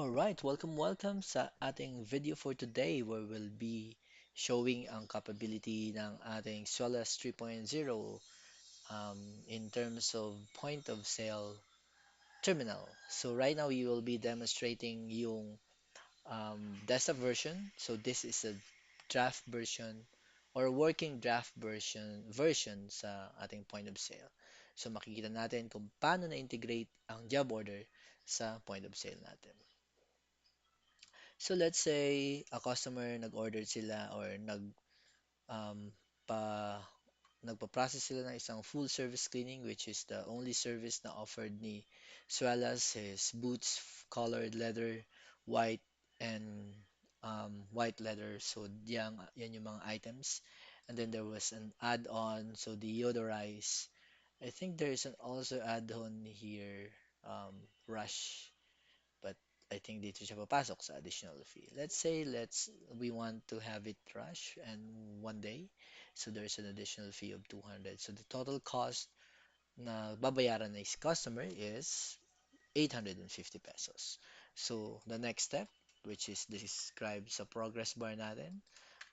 Alright, welcome sa ating video for today where we'll be showing ang capability ng ating Swellas 3.0 um, in terms of point of sale terminal. So right now we will be demonstrating yung desktop version. So this is a draft version or working draft version sa ating point of sale. So makikita natin kung paano na-integrate ang job order sa point of sale natin. So let's say a customer nag-order sila or um, pa nagpa-process sila ng isang full service cleaning, which is the only service na offered ni Suelas, his boots, colored leather, white and white leather. So yan yung mga items. And then there was an add-on, so deodorize. I think there is an also add-on here, rush, but I think dito siya papasok sa additional fee. Let's say we want to have it rush and one day. So there's an additional fee of 200. So the total cost na babayaran ng customer is 850 pesos. So the next step, which is described sa progress bar natin,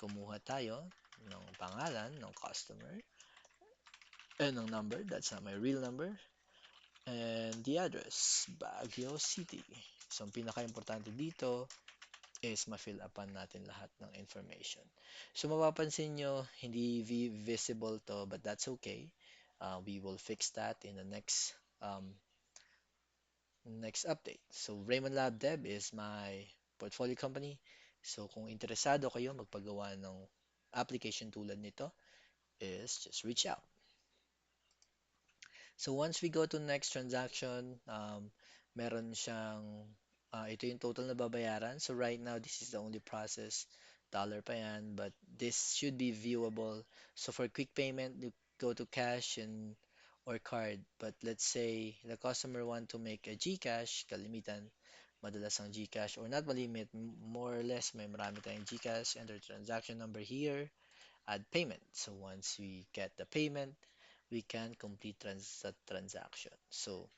kumuha tayo ng pangalan ng customer and ng number, that's not my real number, and the address, Baguio City. So ang pinaka-importante dito is ma-fill upan natin lahat ng information. So mapapansin nyo, hindi visible to, but that's okay. We will fix that in the next update. So Raymond Lab Dev is my portfolio company. So kung interesado kayo magpagawa ng application tulad nito, is just reach out. So once we go to next transaction, meron siyang, ito yung total na babayaran. So right now, this is the only process. Dollar pa yan, but this should be viewable. So for quick payment, you go to cash and or card. But let's say the customer want to make a GCash, kalimitan, madalas ang GCash or not malimit, more or less may marami tayong GCash, enter transaction number here, add payment. So once we get the payment, we can complete the transaction. So,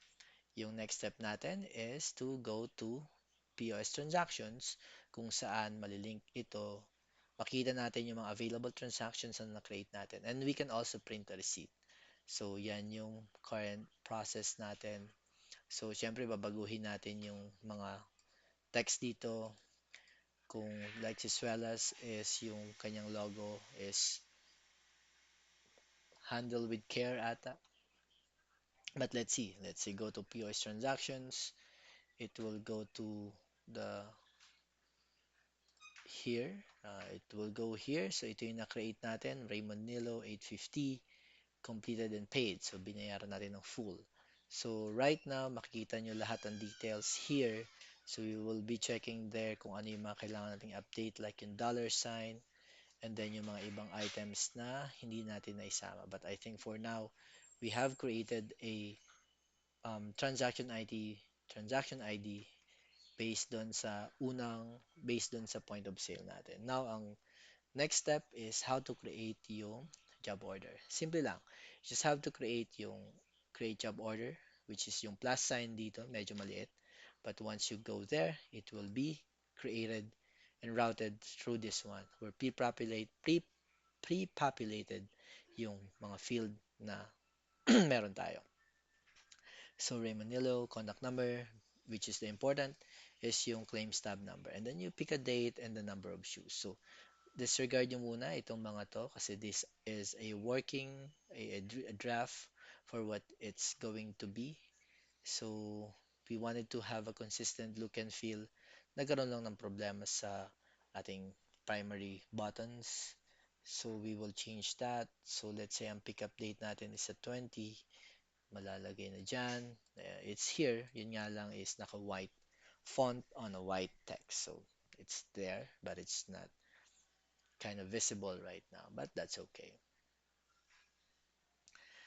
yung next step natin is to go to POS transactions kung saan malilink ito. Makita natin yung mga available transactions na na-create natin. And we can also print a receipt. So, yan yung current process natin. So, syempre, babaguhin natin yung mga text dito. Kung like si Suelas is yung kanyang logo is handle with care ata. But let's see. Let's say go to POS transactions. It will go to the here. It will go here. So ito yung na-create natin. Raymond Nilo, 850. Completed and paid. So binayaran natin ng full. So right now, makikita nyo lahat ng details here. So we will be checking there kung ano yung mga kailangan nating update like yung dollar sign and then yung mga ibang items na hindi natin naisama. But I think for now, we have created a transaction ID based doon sa point of sale natin. Now, ang next step is how to create yung job order. Simple lang. You just have to create job order, which is yung plus sign dito, medyo maliit. But once you go there, it will be created and routed through this one where pre-populated yung mga field na meron tayo. So Raymond Nilo, contact number, which is the important, is yung claim stub number. And then you pick a date and the number of shoes. So disregard nyo muna itong mga to kasi this is a a draft for what it's going to be. So we wanted to have a consistent look and feel. Nagkaroon lang ng problema sa ating primary buttons. So we will change that. So let's say ang pick up date natin is at 20, malalagay na dyan. It's here. Yun nga lang is naka-white font on a white text. So it's there, but it's not kind of visible right now. But that's okay.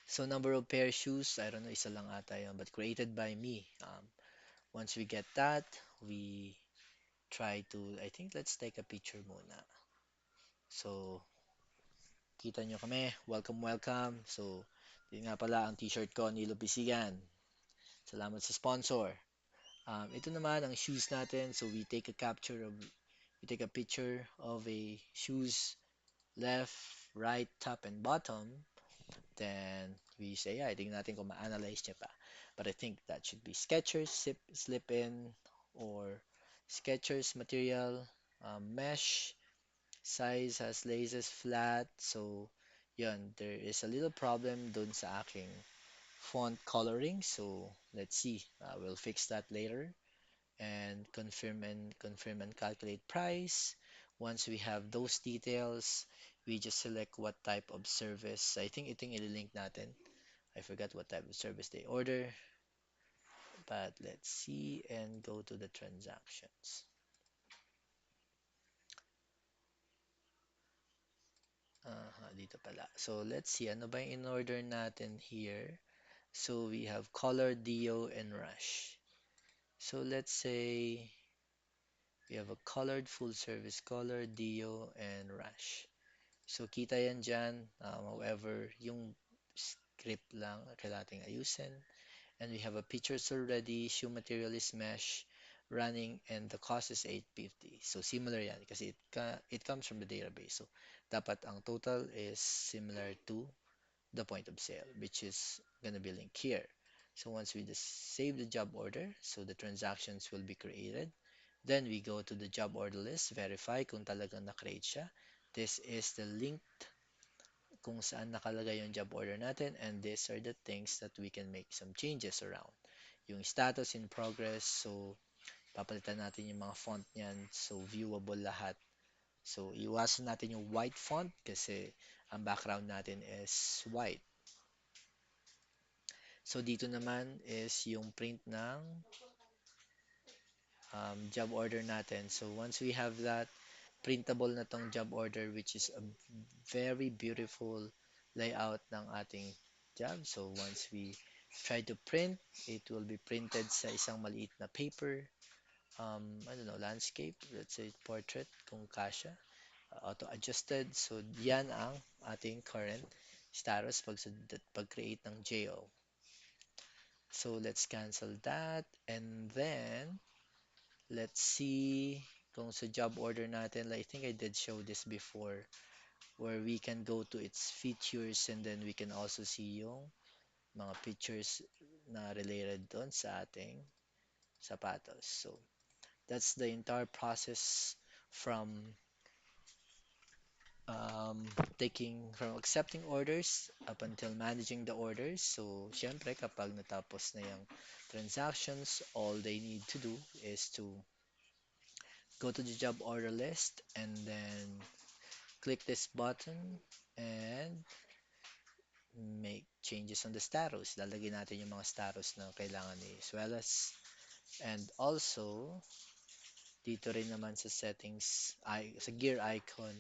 So number of pair shoes, I don't know, isa lang ata yun, but created by me. Once we get that, we try to, I think let's take a picture muna. So, kita nyo kami. Welcome, welcome. So, yun nga pala ang t-shirt ko, Nilo Pisigan. Salamat sa sponsor. Ito naman ang shoes natin. So we take a picture of a shoes left, right, top, and bottom. Then we say, yeah, tingnan natin kung ma-analyze niya pa. But I think that should be Skechers slip-in or Skechers material, mesh, size has laces flat. So, yun, there is a little problem dun sa aking font coloring. So, let's see. We'll fix that later and confirm and calculate price. Once we have those details, we just select what type of service. I think iting ililink natin. I forgot what type of service they order, but let's see and go to the transactions. Dito pala. So let's see, ano ba yung in-order natin here? So we have color, Dio, and Rush. So let's say we have a colored full service color, Dio, and Rush. So, kita yan dyan. However, yung script lang kailangan ayusin. And we have a pictures already. Shoe material is mesh running and the cost is 850. So, similar yan kasi it comes from the database. So, dapat ang total is similar to the point of sale, which is gonna be linked here. So, once we just save the job order, so the transactions will be created. Then we go to the job order list, verify kung talagang na-create siya. This is the link kung saan nakalagay yung job order natin and these are the things that we can make some changes around. Yung status in progress, so papalitan natin yung mga font niyan so viewable lahat. So iwasan natin yung white font kasi ang background natin is white. So dito naman is yung print ng job order natin. So once we have that, printable na tong job order which is a very beautiful layout ng ating job. So once we try to print, it will be printed sa isang maliit na paper. I don't know, landscape, let's say portrait kung kasya. Auto-adjusted. So yan ang ating current status pag-create ng JO. So let's cancel that and then let's see kung sa job order natin, like, I think I did show this before, where we can go to its features and then we can also see yung mga pictures na related doon sa ating sapatos. So, that's the entire process from um, from accepting orders up until managing the orders. So, syempre, kapag natapos na yung transactions, all they need to do is to go to the job order list and then click this button and make changes on the status. Lalagay natin yung mga status na kailangan ni Suelas. And also, dito rin naman sa settings, sa gear icon,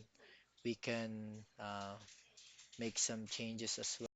we can make some changes as well.